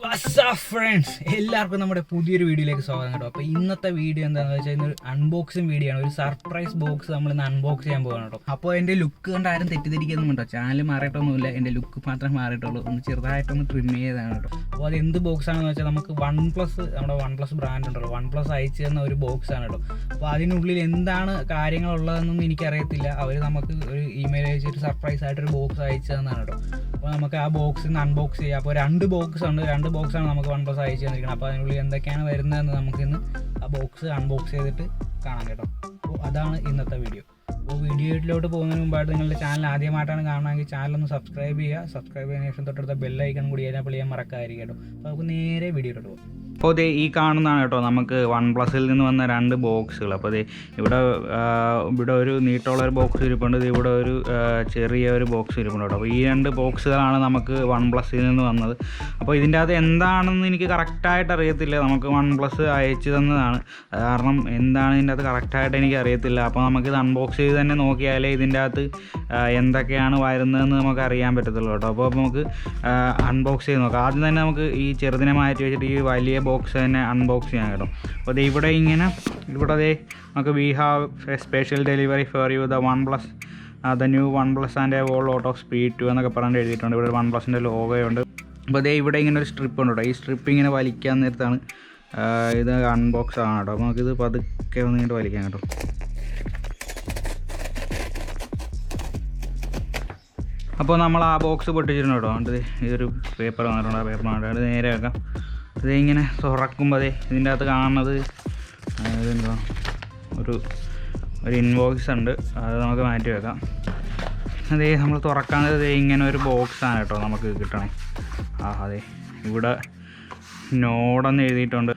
Friends എല്ലാവർക്കും നമ്മുടെ പുതിയൊരു വീഡിയോയിലേക്ക് സ്വാഗതം കേട്ടോ. അപ്പോൾ ഇന്നത്തെ വീഡിയോ എന്താണെന്ന് വെച്ചാൽ ഇന്നൊരു അൺബോക്സിങ് വീഡിയോ ആണ്. ഒരു സർപ്രൈസ് ബോക്സ് നമ്മൾ ഇന്ന് അൺബോക്സ് ചെയ്യാൻ പോകണം കേട്ടോ. അപ്പോൾ എൻ്റെ ലുക്ക് കണ്ട് ആരും തെറ്റിദ്ധരിക്കുന്നു കേട്ടോ. ചാനൽ മാറിയിട്ടൊന്നുമില്ല, എൻ്റെ ലുക്ക് മാത്രമേ മാറിയിട്ടുള്ളൂ. ഒന്ന് ചെറുതായിട്ടൊന്ന് ട്രിം ചെയ്തതാണ് കേട്ടോ. അപ്പോൾ അത് എന്ത് ബോക്സ് ആണെന്ന് വെച്ചാൽ നമുക്ക് നമ്മുടെ OnePlus ബ്രാൻഡ് ഉണ്ടല്ലോ, OnePlus അയച്ചു തന്ന ഒരു ബോക്സ് ആണ് കേട്ടോ. അപ്പോൾ അതിനുള്ളിൽ എന്താണ് കാര്യങ്ങളുള്ളതെന്നൊന്നും എനിക്കറിയത്തില്ല. അവർ നമുക്ക് ഒരു ഇമെയിൽ അയച്ചിട്ട് സർപ്രൈസ് ആയിട്ടൊരു ബോക്സ് അയച്ചു തന്നതാണ് കേട്ടോ. അപ്പോൾ നമുക്ക് ആ ബോക്സിൽ നിന്ന് അൺബോക്സ് ചെയ്യാം. അപ്പോൾ രണ്ട് ബോക്സാണ് നമുക്ക് OnePlus അയച്ചു തന്നിരിക്കുന്നത്. അപ്പോൾ അതിനുള്ളിൽ എന്തൊക്കെയാണ് വരുന്നതെന്ന് നമുക്കിന്ന് ആ ബോക്സ് അൺബോക്സ് ചെയ്തിട്ട് കാണാം കേട്ടോ. അപ്പോൾ അതാണ് ഇന്നത്തെ വീഡിയോ. അപ്പോൾ വീഡിയോയിലോട്ട് പോകുന്നതിന് മുമ്പായിട്ട് നിങ്ങളുടെ ചാനൽ ആദ്യമായിട്ടാണ് കാണുന്നതെങ്കിൽ ചാനലൊന്ന് സബ്സ്ക്രൈബ് ചെയ്യുക. സബ്സ്ക്രൈബ് ചെയ്യുന്ന ശേഷം തൊട്ടടുത്ത ബെല്ലൈക്കൺ കൂടി അതിനെ ചെയ്യാൻ മറക്കാതിരിക്കും കേട്ടോ. അപ്പോൾ നമുക്ക് നേരെ വീഡിയോയിലോട്ട് പോകാം. അപ്പോൾ ഈ കാണുന്നതാണ് കേട്ടോ നമുക്ക് OnePlusൽ നിന്ന് വന്ന രണ്ട് ബോക്സുകൾ. അപ്പോൾ ഇവിടെ ഒരു നീട്ടമുള്ളൊരു ബോക്സ് ഇരിപ്പുണ്ട്, ഇവിടെ ഒരു ചെറിയ ബോക്സ് ഇരിപ്പുണ്ട് കേട്ടോ. അപ്പോൾ ഈ രണ്ട് ബോക്സുകളാണ് നമുക്ക് OnePlusൽ നിന്ന് വന്നത്. അപ്പോൾ ഇതിൻ്റെ അകത്ത് എന്താണെന്ന് എനിക്ക് കറക്റ്റായിട്ട് അറിയത്തില്ല. നമുക്ക് OnePlus അയച്ചു തന്നതാണ്, കാരണം എന്താണ് ഇതിൻ്റെ അകത്ത് കറക്റ്റായിട്ട് എനിക്ക് അറിയത്തില്ല. അപ്പോൾ നമുക്കിത് അൺബോക്സ് ചെയ്ത് തന്നെ നോക്കിയാലേ ഇതിൻ്റെ അകത്ത് എന്തൊക്കെയാണ് വരുന്നതെന്ന് നമുക്ക് അറിയാൻ പറ്റത്തുള്ളൂ കേട്ടോ. അപ്പോൾ നമുക്ക് അൺബോക്സ് ചെയ്ത് നോക്കാം. ആദ്യം തന്നെ നമുക്ക് ഈ ചെറുതിനെ മാറ്റി വെച്ചിട്ട് ഈ വലിയ ബോക്സ് തന്നെ അൺബോക്സ് ചെയ്യാൻ കേട്ടോ. അപ്പോൾ ഇവിടെ നമുക്ക് we have a special delivery for you the new OnePlus and a wall out of speed 2 എന്നൊക്കെ പറഞ്ഞിട്ട് എഴുതിയിട്ടുണ്ട്. ഇവിടെ OnePlusൻ്റെ ലോഗോയുണ്ട്. അപ്പോൾ ഇവിടെ ഇങ്ങനെ ഒരു സ്ട്രിപ്പ് ഉണ്ട് കേട്ടോ. ഈ സ്ട്രിപ്പ് ഇങ്ങനെ വലിക്കാൻ നേരത്താണ് ഇത് അൺബോക്സ് ആണ് കേട്ടോ. അപ്പോൾ നമുക്കിത് പതുക്കെ ഒന്ന് ഇങ്ങോട്ട് വലിക്കാം കേട്ടോ. അപ്പോൾ നമ്മൾ ആ ബോക്സ് പൊട്ടിച്ചിട്ടുണ്ട് കേട്ടോ. അതുകൊണ്ട് ഇതൊരു പേപ്പർ വന്നിട്ടുണ്ട്. ആ പേപ്പർ വന്നിട്ട് അത് നേരെ വെക്കാം. ഇങ്ങനെ തുറക്കുമ്പോൾ ഇതിൻ്റെ അകത്ത് കാണുന്നത് ഇതെന്താ ഒരു ഇൻവോയ്സ് ഉണ്ട്, അത് നമുക്ക് മാറ്റി വെക്കാം. നമ്മൾ തുറക്കാനത് ഇങ്ങനെ ഒരു ബോക്സാണ് കേട്ടോ നമുക്ക് കിട്ടണേ. ഇവിടെ നോഡെന്ന് എഴുതിയിട്ടുണ്ട്,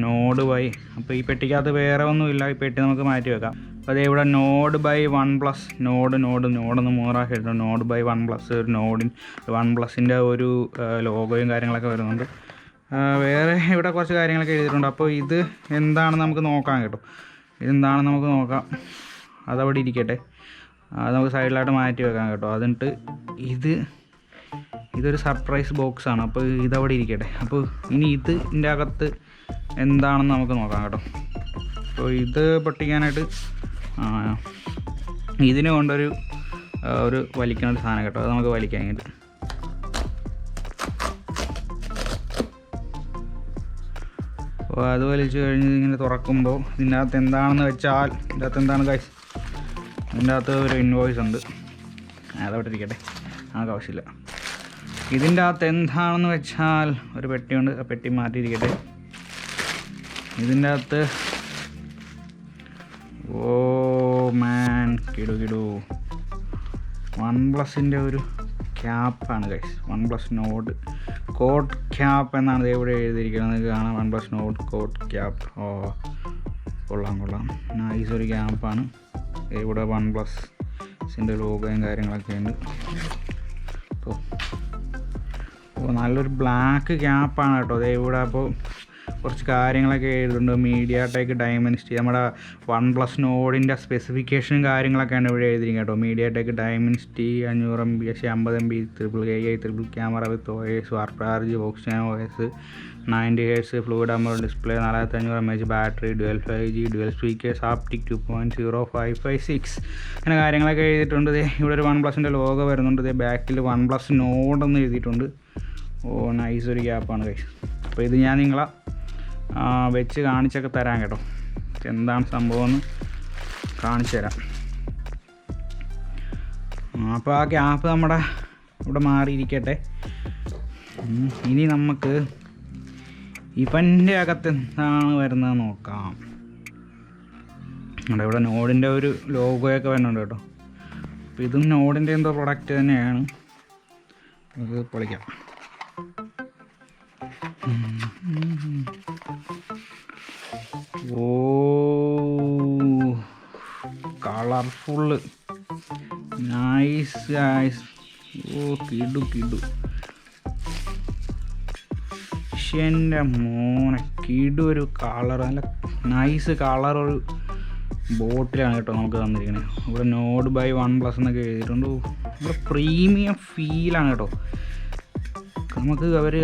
നോഡ് ബൈ. അപ്പോൾ ഈ പെട്ടിക്കകത്ത് വേറെ ഒന്നുമില്ല, ഈ പെട്ടി നമുക്ക് മാറ്റി വെക്കാം. അപ്പോൾ ഇവിടെ നോഡ് ബൈ OnePlus, നോഡൊന്ന് മൂറാക്കിയിട്ടുണ്ട്. നോഡ് ബൈ OnePlus, ഒരു OnePlusൻ്റെ ഒരു ലോഗോയും കാര്യങ്ങളൊക്കെ വരുന്നുണ്ട്. വേറെ ഇവിടെ കുറച്ച് കാര്യങ്ങളൊക്കെ എഴുതിയിട്ടുണ്ട്. അപ്പോൾ ഇത് എന്താണെന്ന് നമുക്ക് നോക്കാം കേട്ടോ. ഇതെന്താണെന്ന് നമുക്ക് നോക്കാം. അതവിടെ ഇരിക്കട്ടെ, അത് നമുക്ക് സൈഡിലായിട്ട് മാറ്റി വെക്കാം കേട്ടോ. അതിട്ട് ഇതൊരു സർപ്രൈസ് ബോക്സാണ്. അപ്പോൾ ഇതവിടെ ഇരിക്കട്ടെ. അപ്പോൾ ഇനി ഇതിൻ്റെ അകത്ത് എന്താണെന്ന് നമുക്ക് നോക്കാം കേട്ടോ. അപ്പോൾ ഇത് പൊട്ടിക്കാനായിട്ട് ഇതിന് കൊണ്ടൊരു വലിക്കുന്ന ഒരു സാധനം കേട്ടോ. അത് നമുക്ക് വലിക്കാൻ കഴിഞ്ഞിട്ട് അപ്പോൾ അത് വലിച്ചു കഴിഞ്ഞ് ഇങ്ങനെ തുറക്കുമ്പോൾ ഇതിൻ്റെ അകത്ത് എന്താണെന്ന് വെച്ചാൽ ഇതിൻ്റെ അകത്ത് ഒരു ഇൻവോയ്സ് ഉണ്ട്. അതവിടെ ഇരിക്കട്ടെ, നമുക്ക് ആവശ്യമില്ല. ഇതിൻ്റെ അകത്ത് എന്താണെന്ന് വെച്ചാൽ ഒരു പെട്ടിയുണ്ട്, ആ പെട്ടി മാറ്റിയിരിക്കട്ടെ. ഇതിൻ്റെ അകത്ത് കിടു OnePlusൻ്റെ ഒരു ക്യാപ്പാണ് guys. OnePlus Nord coat cap എന്നാണ് ഇവിടെ എഴുതിയിരിക്കുന്നത്. കാണാം, OnePlus നോഡ് കോട്ട് ക്യാപ്പ്. കൊള്ളാം, നൈസ് ഒരു ക്യാപ്പാണ്. ഇവിടെ OnePlusൻ്റെ ലോഗോയും കാര്യങ്ങളൊക്കെ ഉണ്ട്. അപ്പോൾ നല്ലൊരു ബ്ലാക്ക് ക്യാപ്പാണ് കേട്ടോ. ഇവിടെ അപ്പോൾ കുറച്ച് കാര്യങ്ങളൊക്കെ എഴുതുന്നുണ്ട്. MediaTek Dimensity, നമ്മുടെ OnePlus നോഡിൻ്റെ സ്പെസിഫിക്കേഷനും കാര്യങ്ങളൊക്കെയാണ് ഇവിടെ എഴുതിയിരിക്കുന്നത് കേട്ടോ. MediaTek Dimensity 500 MB 50 MB triple camera വിത്ത് OS RPRG oxygen OS 90 Hz fluid AMOLED display 4500 mAh battery dual 5G dual speakers haptic 2.0556 അങ്ങനെ കാര്യങ്ങളൊക്കെ എഴുതിയിട്ടുണ്ട്. ഇവിടെ ഒരു OnePlusൻ്റെ ലോഗോ വരുന്നുണ്ട്. ബാക്കിൽ OnePlus നോഡെന്ന് എഴുതിയിട്ടുണ്ട്. നൈസ് ഒരു ക്യാപ്പാണ് ഗൈസ്. അപ്പോൾ ഇത് ഞാൻ നിങ്ങളെ വെച്ച് കാണിച്ചൊക്കെ തരാം കേട്ടോ. എന്താണ് സംഭവം എന്ന് കാണിച്ചു തരാം. അപ്പോൾ ആ ക്യാപ്പ് നമ്മുടെ ഇവിടെ മാറിയിരിക്കട്ടെ. ഇനി നമുക്ക് ഇവൻ്റെ അകത്ത് എന്താണ് വരുന്നത് നോക്കാം. ഇവിടെ നോഡിൻ്റെ ഒരു ലോഗോയൊക്കെ വരുന്നുണ്ട് കേട്ടോ. അപ്പോൾ ഇതും നോഡിൻ്റെ എന്തോ പ്രൊഡക്റ്റ് തന്നെയാണ്. അത് പൊളിക്കാം. Colourful nice guys. കിടു എൻ്റെ മോനെ, ഒരു കളർ, നല്ല നൈസ് കളർ ഒരു ബോട്ടിലാണ് കേട്ടോ നമുക്ക് തന്നിരിക്കുന്നത്. ഇവിടെ നോഡ് ബൈ OnePlus എന്നൊക്കെ എഴുതിയിട്ടുണ്ട്. ഇവിടെ പ്രീമിയം ഫീലാണ് കേട്ടോ. നമുക്ക് അവർ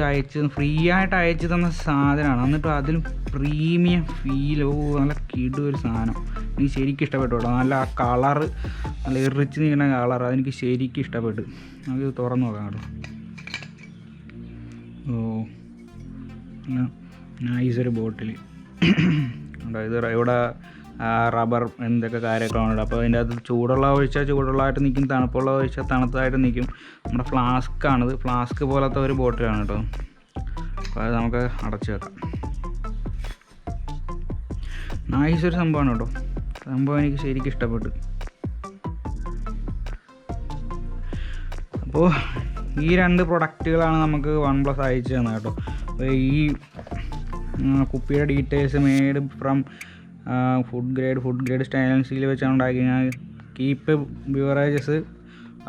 ഫ്രീ ആയിട്ട് അയച്ചു തന്ന സാധനമാണ്. എന്നിട്ട് അതിലും പ്രീമിയം ഫീൽ. നല്ല കിടൊരു സാധനം. എനിക്ക് ശരിക്കും ഇഷ്ടപ്പെട്ടു കേട്ടോ. നല്ല ആ കളറ്, നല്ല ഇറിച്ച് നിൽക്കുന്ന കളർ, അതെനിക്ക് ശരിക്കും ഇഷ്ടപ്പെട്ടു. നമുക്ക് തുറന്നു നോക്കാം കേട്ടോ. നൈസൊരു ബോട്ടിൽ ഉണ്ടോ. ഇത് ഇവിടെ റബ്ബർ എന്തൊക്കെ കാര്യങ്ങളാണ്. അപ്പോൾ അതിൻ്റെ അകത്ത് ചൂടുള്ള ഒഴിച്ചാൽ ചൂടുള്ളതായിട്ട് നിൽക്കും, തണുപ്പുള്ള ഒഴിച്ചാൽ തണുത്തതായിട്ട് നിൽക്കും. നമ്മുടെ ഫ്ലാസ്ക്കാണിത്. ഫ്ലാസ്ക് പോലത്തെ ഒരു ബോട്ടിലാണ് കേട്ടോ. അപ്പോൾ അത് നമുക്ക് അടച്ചു വെക്കാം. നൈസൊരു സംഭവമാണ് കേട്ടോ. സംഭവം എനിക്ക് ശരിക്കും ഇഷ്ടപ്പെട്ടു. അപ്പോൾ ഈ 2 പ്രൊഡക്റ്റുകളാണ് നമുക്ക് OnePlus അയച്ചു തന്നത് കേട്ടോ. അപ്പോൾ ഈ കുപ്പിയുടെ details made from food grade stainless steel വെച്ചാണ് ഉണ്ടാക്കിയത്. Keep beverages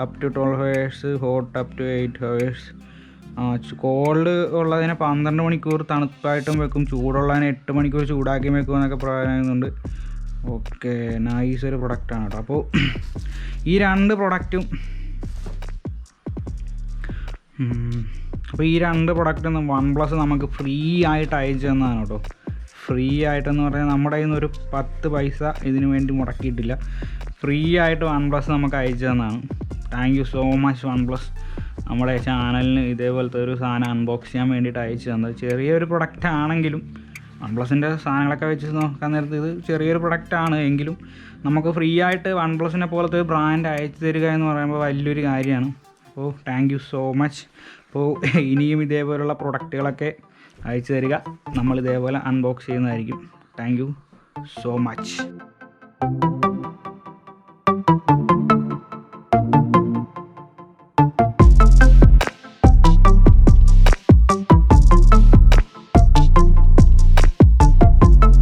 up to 12 hours, hot up to 8 hours. Cold ഉള്ളതിനെ 12 മണിക്കൂർ തണുപ്പായിട്ടും വെക്കും, ചൂടുള്ളതിനെ 8 മണിക്കൂർ ചൂടാക്കി വെക്കും എന്നൊക്കെ പറയുന്നുണ്ട്. ഓക്കെ, നൈസൊരു പ്രൊഡക്റ്റാണ് കേട്ടോ. അപ്പോൾ ഈ 2 പ്രൊഡക്റ്റും പ്രൊഡക്റ്റും OnePlus നമുക്ക് ഫ്രീ ആയിട്ട് അയച്ചു തന്നതാണ് കേട്ടോ. ഫ്രീ ആയിട്ടെന്ന് പറഞ്ഞാൽ നമ്മുടെ കയ്യിൽ നിന്ന് ഒരു 10 പൈസ ഇതിനു വേണ്ടി മുടക്കിയിട്ടില്ല. ഫ്രീ ആയിട്ട് OnePlus നമുക്ക് അയച്ചു തന്നതാണ്. Thank you so much OnePlus. നമ്മുടെ ചാനലിന് ഇതേപോലത്തെ ഒരു സാധനം അൺബോക്സ് ചെയ്യാൻ വേണ്ടിയിട്ട് അയച്ചു തന്നത്. ചെറിയൊരു പ്രൊഡക്റ്റ് ആണെങ്കിലും OnePlusൻ്റെ സാധനങ്ങളൊക്കെ വെച്ച് നോക്കാൻ നേരത്ത് ഇത് ചെറിയൊരു പ്രൊഡക്റ്റാണ് എങ്കിലും നമുക്ക് ഫ്രീ ആയിട്ട് OnePlusനെ പോലത്തെ ഒരു ബ്രാൻഡ് അയച്ചു തരിക എന്ന് പറയുമ്പോൾ വലിയൊരു കാര്യമാണ്. അപ്പോൾ താങ്ക് യു സോ മച്ച്. അപ്പോൾ ഇനിയും ഇതേപോലുള്ള പ്രൊഡക്റ്റുകളൊക്കെ അയച്ചു തരിക. നമ്മൾ ഇതേപോലെ അൺബോക്സ് ചെയ്യുന്നതായിരിക്കും. Thank you so much.